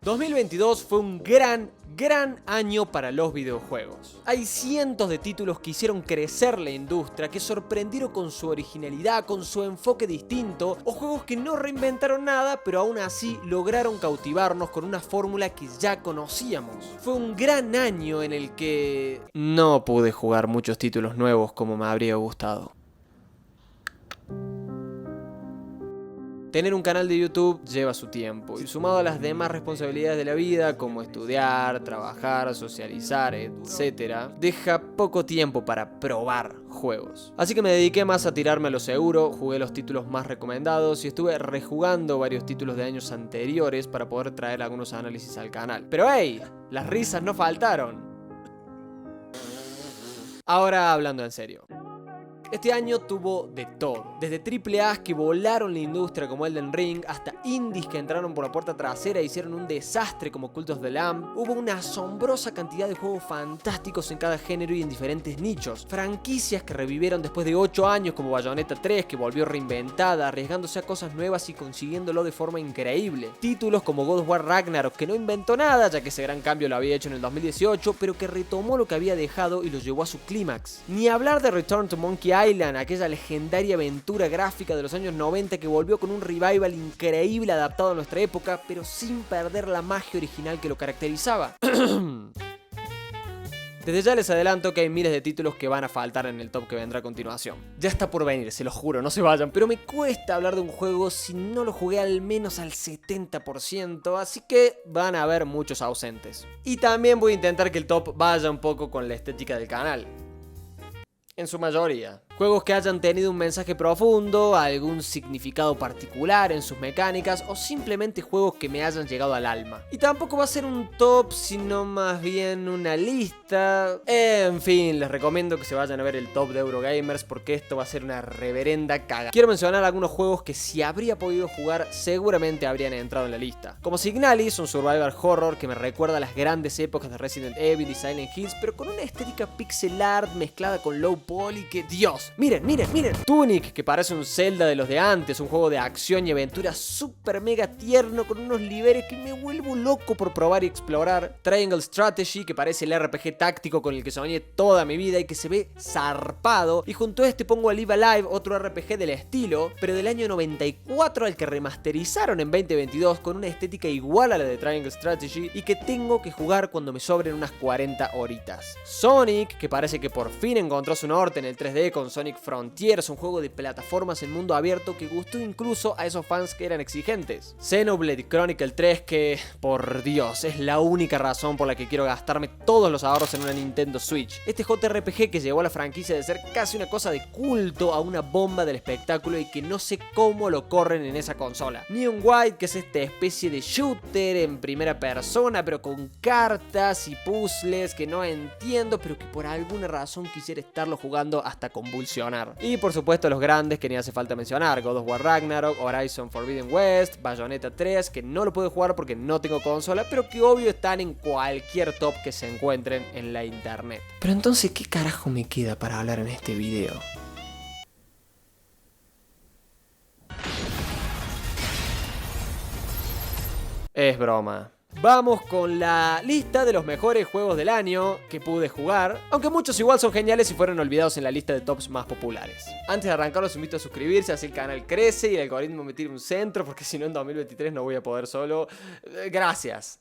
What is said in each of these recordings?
2022 fue un gran año para los videojuegos. Hay cientos de títulos que hicieron crecer la industria, que sorprendieron con su originalidad, con su enfoque distinto, o juegos que no reinventaron nada, pero aún así lograron cautivarnos con una fórmula que ya conocíamos. Fue un gran año en el que no pude jugar muchos títulos nuevos como me habría gustado. Tener un canal de YouTube lleva su tiempo y sumado a las demás responsabilidades de la vida como estudiar, trabajar, socializar, etc., deja poco tiempo para probar juegos. Así que me dediqué más a tirarme a lo seguro, jugué los títulos más recomendados y estuve rejugando varios títulos de años anteriores para poder traer algunos análisis al canal. Pero hey, las risas no faltaron. Ahora hablando en serio. Este año tuvo de todo, desde AAA que volaron la industria como Elden Ring, hasta indies que entraron por la puerta trasera e hicieron un desastre como Cult of the Lamb. Hubo una asombrosa cantidad de juegos fantásticos en cada género y en diferentes nichos, franquicias que revivieron después de 8 años como Bayonetta 3, que volvió reinventada, arriesgándose a cosas nuevas y consiguiéndolo de forma increíble, títulos como God of War Ragnarok, que no inventó nada ya que ese gran cambio lo había hecho en el 2018, pero que retomó lo que había dejado y lo llevó a su clímax. Ni hablar de Return to Monkey Island, aquella legendaria aventura gráfica de los años 90 que volvió con un revival increíble adaptado a nuestra época, pero sin perder la magia original que lo caracterizaba. Desde ya les adelanto que hay miles de títulos que van a faltar en el top que vendrá a continuación. Ya está por venir, se los juro, no se vayan, pero me cuesta hablar de un juego si no lo jugué al menos al 70%, así que van a haber muchos ausentes. Y también voy a intentar que el top vaya un poco con la estética del canal. En su mayoría. Juegos que hayan tenido un mensaje profundo, algún significado particular en sus mecánicas o simplemente juegos que me hayan llegado al alma. Y tampoco va a ser un top, sino más bien una lista. En fin, les recomiendo que se vayan a ver el top de Eurogamers porque esto va a ser una reverenda caga. Quiero mencionar algunos juegos que si habría podido jugar seguramente habrían entrado en la lista. Como Signalis, un survival horror que me recuerda a las grandes épocas de Resident Evil y Silent Hills, pero con una estética pixel art mezclada con low poly que Dios. Miren. Tunic, que parece un Zelda de los de antes, un juego de acción y aventura super mega tierno con unos niveles que me vuelvo loco por probar y explorar. Triangle Strategy, que parece el RPG táctico con el que soñé toda mi vida y que se ve zarpado. Y junto a este pongo a Live Alive, otro RPG del estilo, pero del año 94 al que remasterizaron en 2022 con una estética igual a la de Triangle Strategy y que tengo que jugar cuando me sobren unas 40 horitas. Sonic, que parece que por fin encontró su norte en el 3D con Sonic Frontiers, un juego de plataformas en mundo abierto que gustó incluso a esos fans que eran exigentes. Xenoblade Chronicle 3, que, por Dios, es la única razón por la que quiero gastarme todos los ahorros en una Nintendo Switch. Este JRPG que llevó a la franquicia de ser casi una cosa de culto a una bomba del espectáculo y que no sé cómo lo corren en esa consola. Neon White, que es esta especie de shooter en primera persona, pero con cartas y puzzles que no entiendo, pero que por alguna razón quisiera estarlo jugando hasta convulsionar. Y por supuesto los grandes que ni hace falta mencionar: God of War Ragnarok, Horizon Forbidden West, Bayonetta 3, que no lo puedo jugar porque no tengo consola, pero que obvio están en cualquier top que se encuentren en la internet. Pero entonces, ¿qué carajo me queda para hablar en este video? Es broma. Vamos con la lista de los mejores juegos del año que pude jugar, aunque muchos igual son geniales y fueron olvidados en la lista de tops más populares. Antes de arrancar los invito a suscribirse, así el canal crece y el algoritmo me tira un centro, porque si no en 2023 no voy a poder solo. Gracias.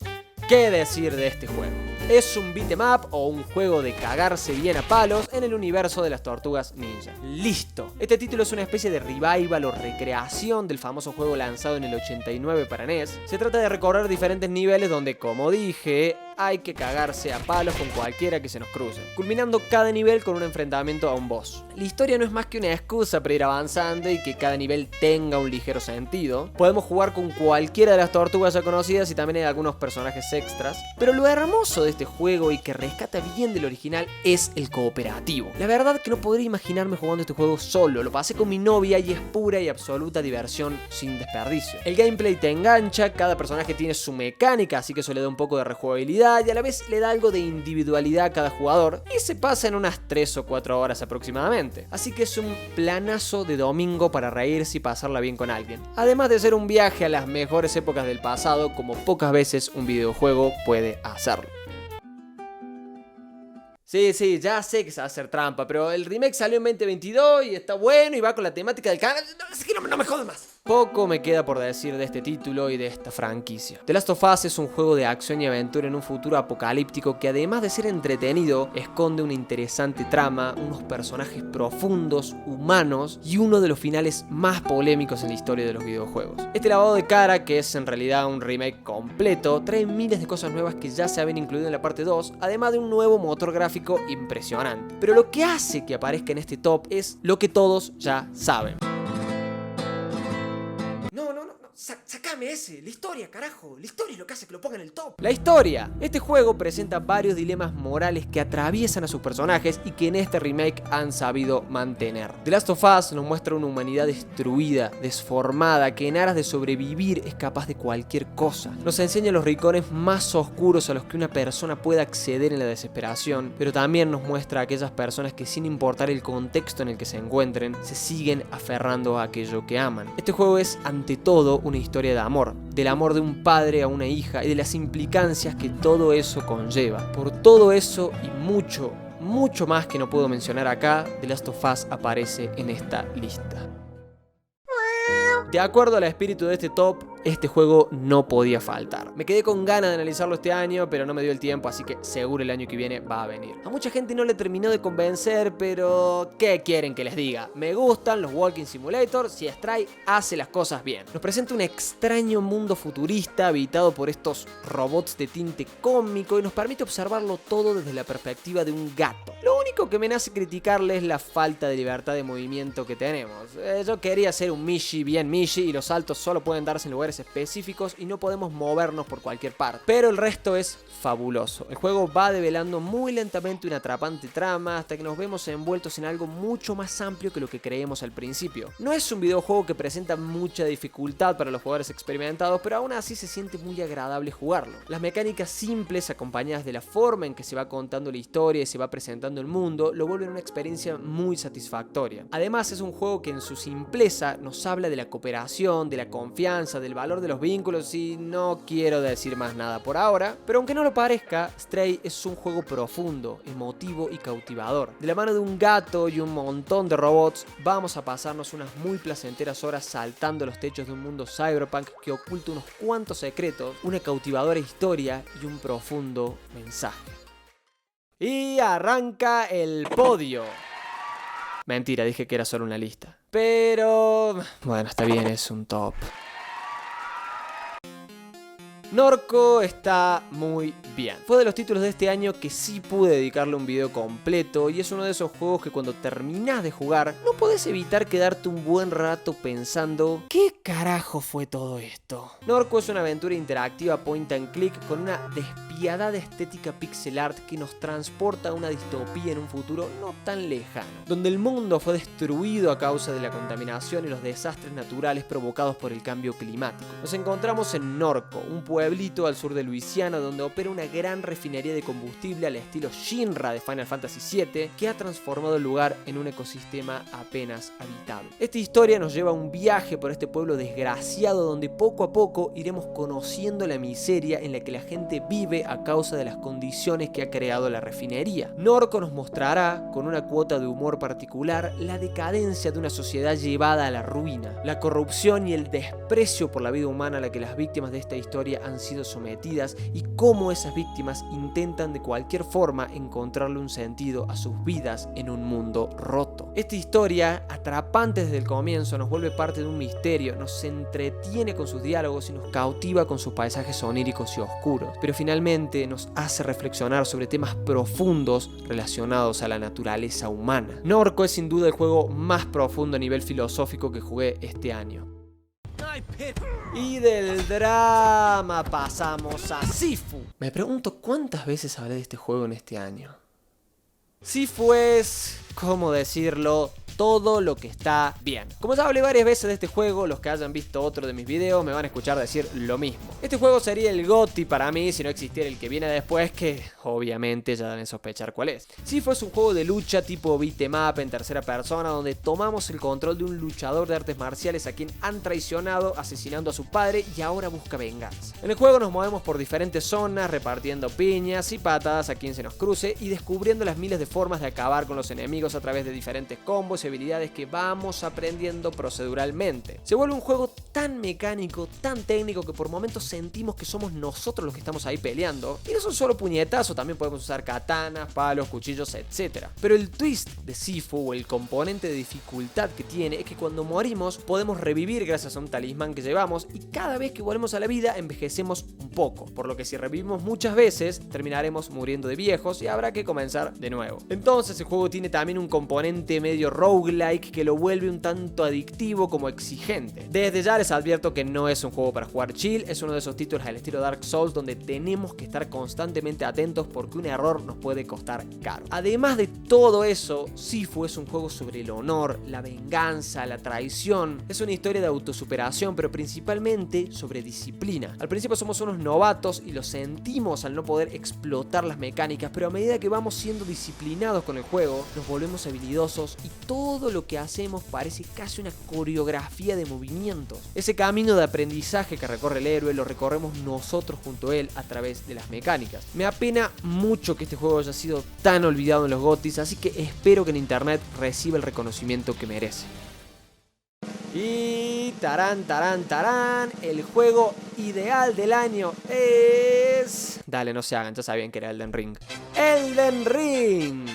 ¿Qué decir de este juego? Es un beat'em up o un juego de cagarse bien a palos en el universo de las Tortugas Ninja. ¡Listo! Este título es una especie de revival o recreación del famoso juego lanzado en el 89 para NES. Se trata de recorrer diferentes niveles donde, como dije, hay que cagarse a palos con cualquiera que se nos cruce, culminando cada nivel con un enfrentamiento a un boss. La historia no es más que una excusa para ir avanzando y que cada nivel tenga un ligero sentido. Podemos jugar con cualquiera de las tortugas ya conocidas y también hay algunos personajes extras, pero lo hermoso de este juego y que rescata bien del original es el cooperativo. La verdad que no podría imaginarme jugando este juego solo, lo pasé con mi novia y es pura y absoluta diversión sin desperdicio. El gameplay te engancha, cada personaje tiene su mecánica, así que eso le da un poco de rejugabilidad profundidad y a la vez le da algo de individualidad a cada jugador y se pasa en unas 3 o 4 horas aproximadamente. Así que es un planazo de domingo para reírse y pasarla bien con alguien. Además de ser un viaje a las mejores épocas del pasado, como pocas veces un videojuego puede hacerlo. Sí, ya sé que se va a hacer trampa, pero el remake salió en 2022 y está bueno y va con la temática del canal. Así que no me jodas más. Poco me queda por decir de este título y de esta franquicia. The Last of Us es un juego de acción y aventura en un futuro apocalíptico que, además de ser entretenido, esconde una interesante trama, unos personajes profundos, humanos y uno de los finales más polémicos en la historia de los videojuegos. Este lavado de cara, que es en realidad un remake completo, trae miles de cosas nuevas que ya se habían incluido en la parte 2, además de un nuevo motor gráfico impresionante. Pero lo que hace que aparezca en este top es lo que todos ya saben. Sacame ese, la historia, carajo. La historia es lo que hace que lo ponga en el top. La historia. Este juego presenta varios dilemas morales que atraviesan a sus personajes y que en este remake han sabido mantener. The Last of Us nos muestra una humanidad destruida, desformada, que en aras de sobrevivir es capaz de cualquier cosa. Nos enseña los rincones más oscuros a los que una persona puede acceder en la desesperación, pero también nos muestra a aquellas personas que, sin importar el contexto en el que se encuentren, se siguen aferrando a aquello que aman. Este juego es, ante todo, una historia de amor, del amor de un padre a una hija y de las implicancias que todo eso conlleva. Por todo eso y mucho más que no puedo mencionar acá, The Last of Us aparece en esta lista. De acuerdo al espíritu de este top, este juego no podía faltar. Me quedé con ganas de analizarlo este año, pero no me dio el tiempo, así que seguro el año que viene va a venir. A mucha gente no le terminó de convencer, pero ¿qué quieren que les diga? Me gustan los Walking Simulators y Stray hace las cosas bien. Nos presenta un extraño mundo futurista habitado por estos robots de tinte cómico y nos permite observarlo todo desde la perspectiva de un gato. Lo único que me nace criticarle es la falta de libertad de movimiento que tenemos. Yo quería hacer un Mishi bien Mishi y los saltos solo pueden darse en lugares específicos y no podemos movernos por cualquier parte. Pero el resto es fabuloso. El juego va develando muy lentamente una atrapante trama hasta que nos vemos envueltos en algo mucho más amplio que lo que creemos al principio. No es un videojuego que presenta mucha dificultad para los jugadores experimentados, pero aún así se siente muy agradable jugarlo. Las mecánicas simples, acompañadas de la forma en que se va contando la historia y se va presentando el mundo, lo vuelven una experiencia muy satisfactoria. Además, es un juego que en su simpleza nos habla de la cooperación, de la confianza, del valor de los vínculos y no quiero decir más nada por ahora, pero aunque no lo parezca, Stray es un juego profundo, emotivo y cautivador. De la mano de un gato y un montón de robots, vamos a pasarnos unas muy placenteras horas saltando los techos de un mundo cyberpunk que oculta unos cuantos secretos, una cautivadora historia y un profundo mensaje. Y arranca el podio. Mentira, dije que era solo una lista. Pero bueno, está bien, es un top. Norco está muy bien. Fue de los títulos de este año que sí pude dedicarle un video completo y es uno de esos juegos que cuando terminás de jugar no podés evitar quedarte un buen rato pensando ¿qué carajo fue todo esto? Norco es una aventura interactiva point and click con una despiadada estética pixel art que nos transporta a una distopía en un futuro no tan lejano, donde el mundo fue destruido a causa de la contaminación y los desastres naturales provocados por el cambio climático. Nos encontramos en Norco, un pueblito al sur de Luisiana donde opera una gran refinería de combustible al estilo Shinra de Final Fantasy VII que ha transformado el lugar en un ecosistema apenas habitable. Esta historia nos lleva a un viaje por este pueblo desgraciado donde poco a poco iremos conociendo la miseria en la que la gente vive a causa de las condiciones que ha creado la refinería. Norco nos mostrará, con una cuota de humor particular, la decadencia de una sociedad llevada a la ruina, la corrupción y el desprecio por la vida humana a la que las víctimas de esta historia han sido sometidas y cómo esas víctimas intentan de cualquier forma encontrarle un sentido a sus vidas en un mundo roto. Esta historia, atrapante desde el comienzo, nos vuelve parte de un misterio, nos entretiene con sus diálogos y nos cautiva con sus paisajes oníricos y oscuros, pero finalmente nos hace reflexionar sobre temas profundos relacionados a la naturaleza humana. Norco es sin duda el juego más profundo a nivel filosófico que jugué este año. Y del drama pasamos a Sifu. Me pregunto cuántas veces hablé de este juego en este año. Sifu es, ¿cómo decirlo?, todo lo que está bien. Como ya hablé varias veces de este juego, los que hayan visto otro de mis videos me van a escuchar decir lo mismo. Este juego sería el GOTY para mí si no existiera el que viene después, que obviamente ya deben sospechar cuál es. Sifu es un juego de lucha tipo beat'em up en tercera persona, donde tomamos el control de un luchador de artes marciales a quien han traicionado asesinando a su padre y ahora busca venganza. En el juego nos movemos por diferentes zonas, repartiendo piñas y patadas a quien se nos cruce y descubriendo las miles de formas de acabar con los enemigos a través de diferentes combos y habilidades que vamos aprendiendo proceduralmente. Se vuelve un juego tan mecánico, tan técnico, que por momentos sentimos que somos nosotros los que estamos ahí peleando. Y no son solo puñetazos, también podemos usar katanas, palos, cuchillos, etc. Pero el twist de Sifu, o el componente de dificultad que tiene, es que cuando morimos podemos revivir gracias a un talismán que llevamos, y cada vez que volvemos a la vida envejecemos un poco, por lo que si revivimos muchas veces terminaremos muriendo de viejos y habrá que comenzar de nuevo. Entonces el juego tiene también un componente medio roguelike que lo vuelve un tanto adictivo como exigente. Desde ya les advierto que no es un juego para jugar chill, es uno de esos títulos al estilo Dark Souls donde tenemos que estar constantemente atentos porque un error nos puede costar caro. Además de todo eso, Sifu es un juego sobre el honor, la venganza, la traición. Es una historia de autosuperación, pero principalmente sobre disciplina. Al principio somos unos novatos y lo sentimos al no poder explotar las mecánicas, pero a medida que vamos siendo disciplinados con el juego, nos volvemos habilidosos y todo lo que hacemos parece casi una coreografía de movimientos. Ese camino de aprendizaje que recorre el héroe lo recorremos nosotros junto a él a través de las mecánicas. Me apena mucho que este juego haya sido tan olvidado en los GOTYs, así que espero que en internet reciba el reconocimiento que merece. Y tarán, el juego ideal del año es... Dale, no se hagan, ya sabían que era Elden Ring. ¡Elden Ring!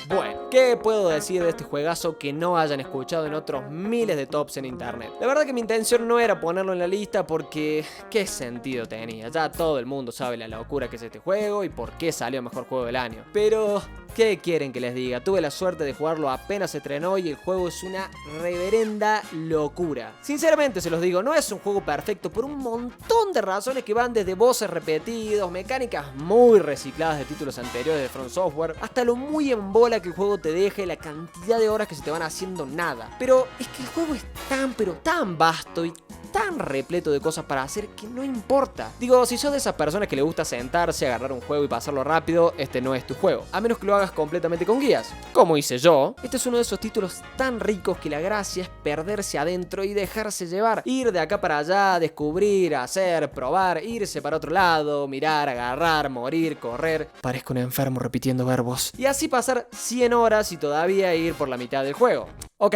Bueno, ¿qué puedo decir de este juegazo que no hayan escuchado en otros miles de tops en internet? La verdad que mi intención no era ponerlo en la lista porque ¿qué sentido tenía? Ya todo el mundo sabe la locura que es este juego y por qué salió mejor juego del año. Pero... ¿qué quieren que les diga? Tuve la suerte de jugarlo apenas se estrenó y el juego es una reverenda locura. Sinceramente se los digo, no es un juego perfecto por un montón de razones que van desde voces repetidos, mecánicas muy recicladas de títulos anteriores de From Software, hasta lo muy en bola que el juego te deja y la cantidad de horas que se te van haciendo nada. Pero es que el juego es tan pero tan vasto y tan repleto de cosas para hacer que no importa. Digo, si sos de esas personas que le gusta sentarse, agarrar un juego y pasarlo rápido, este no es tu juego, a menos que lo hagas completamente con guías, como hice yo. Este es uno de esos títulos tan ricos que la gracia es perderse adentro y dejarse llevar, ir de acá para allá, descubrir, hacer, probar, irse para otro lado, mirar, agarrar, morir, correr. Parezco un enfermo repitiendo verbos. Y así pasar 100 horas y todavía ir por la mitad del juego. Ok.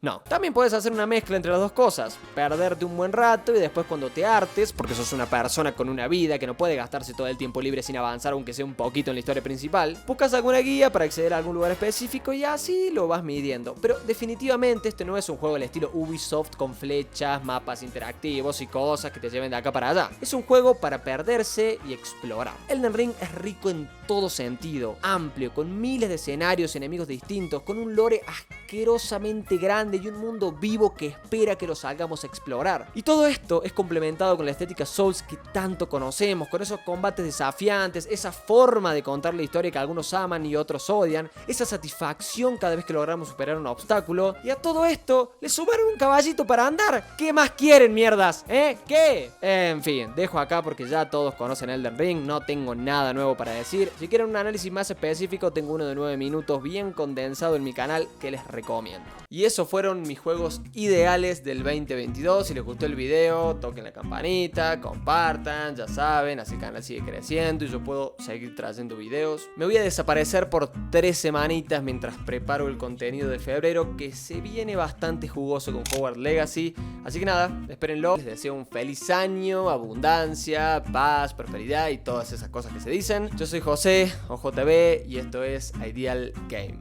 No, también puedes hacer una mezcla entre las dos cosas, perderte un buen rato y después cuando te hartes, porque sos una persona con una vida que no puede gastarse todo el tiempo libre sin avanzar aunque sea un poquito en la historia principal, buscas alguna guía para acceder a algún lugar específico y así lo vas midiendo. Pero definitivamente este no es un juego al estilo Ubisoft con flechas, mapas interactivos y cosas que te lleven de acá para allá. Es un juego para perderse y explorar. Elden Ring es rico en todo sentido, amplio, con miles de escenarios, enemigos distintos, con un lore asquerosamente grande y un mundo vivo que espera que lo salgamos a explorar. Y todo esto es complementado con la estética Souls que tanto conocemos, con esos combates desafiantes, esa forma de contar la historia que algunos aman y otros odian, esa satisfacción cada vez que logramos superar un obstáculo. Y a todo esto le sumaron un caballito para andar. ¿Qué más quieren, mierdas? ¿Qué? En fin, dejo acá porque ya todos conocen Elden Ring, no tengo nada nuevo para decir. Si quieren un análisis más específico, tengo uno de 9 minutos bien condensado en mi canal que les recomiendo. Y eso fueron mis juegos ideales del 2022. Si les gustó el video, toquen la campanita, compartan, ya saben, así el canal sigue creciendo y yo puedo seguir trayendo videos. Me voy a desaparecer por 3 semanitas mientras preparo el contenido de febrero, que se viene bastante jugoso con Hogwarts Legacy. Así que nada, espérenlo. Les deseo un feliz año, abundancia, paz, prosperidad y todas esas cosas que se dicen. Yo soy José, OJB, y esto es Ideal Game.